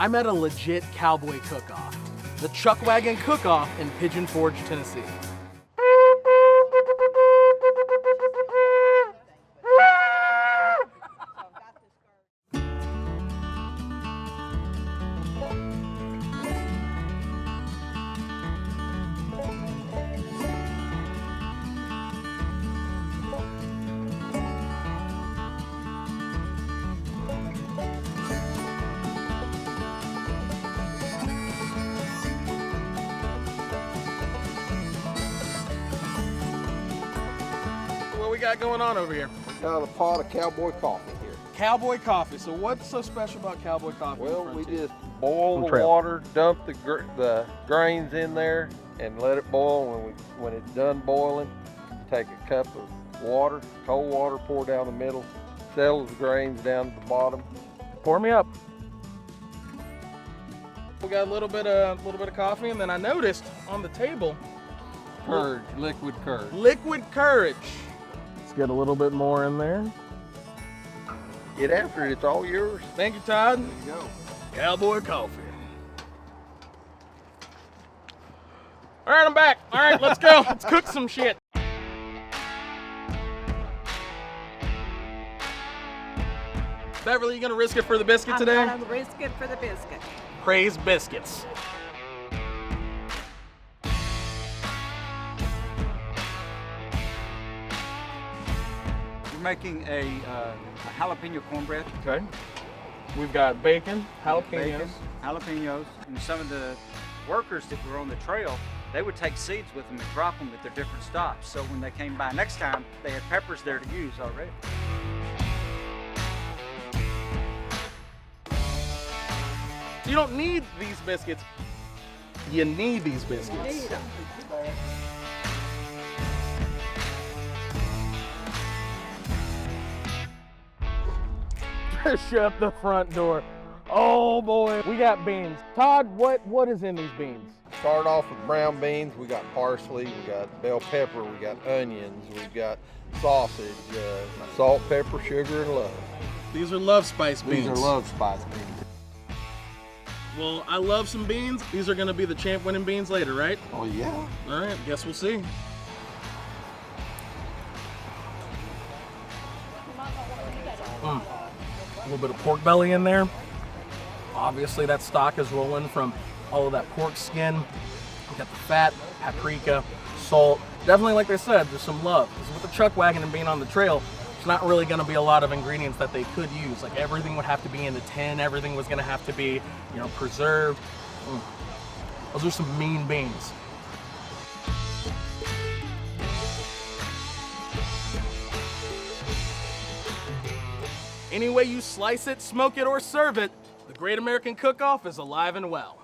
I'm at a legit cowboy cook-off, the Chuck Wagon Cookoff in Pigeon Forge, Tennessee. What we got going on over here? We got a pot of cowboy coffee here. Cowboy coffee. So what's so special about cowboy coffee? Well, we just boil the water, dump the grains in there, and let it boil. When it's done boiling, take a cup of water, cold water, pour down the middle, settle the grains down at the bottom. Pour me up. We got a little bit of coffee, and then I noticed on the table, Courage, liquid courage. liquid courage. Let's get a little bit more in there. Get after it, it's all yours. Thank you, Todd. There you go. Cowboy coffee. All right, I'm back. All right, let's go. Let's cook some shit. Beverly, you gonna risk it for the biscuit today? I'm gonna risk it for the biscuit. Praise biscuits. We're making a jalapeno cornbread. Okay. We've got bacon, jalapenos. Bacon, jalapenos, and some of the workers that were on the trail, they would take seeds with them and drop them at their different stops. So when they came by next time, they had peppers there to use already. You don't need these biscuits. You need these biscuits. Need 'em. Shut the front door. Oh boy, we got beans. Todd, what is in these beans? Start off with brown beans. We got parsley, we got bell pepper, we got onions, we've got sausage, salt, pepper, sugar, and love. These are love spice beans. These are love spice beans. Well, I love some beans. These are gonna be the champ winning beans later, right? Oh yeah. All right, guess we'll see. A little bit of pork belly in there. Obviously that stock is rolling from all of that pork skin. We got the fat, paprika, salt. Definitely, like they said, there's some love. Because with the Chuck Wagon and being on the trail, there's not really gonna be a lot of ingredients that they could use. Like everything would have to be in the tin. Everything was gonna have to be, preserved. Those are some mean beans. Any way you slice it, smoke it, or serve it, the Great American Cook-Off is alive and well.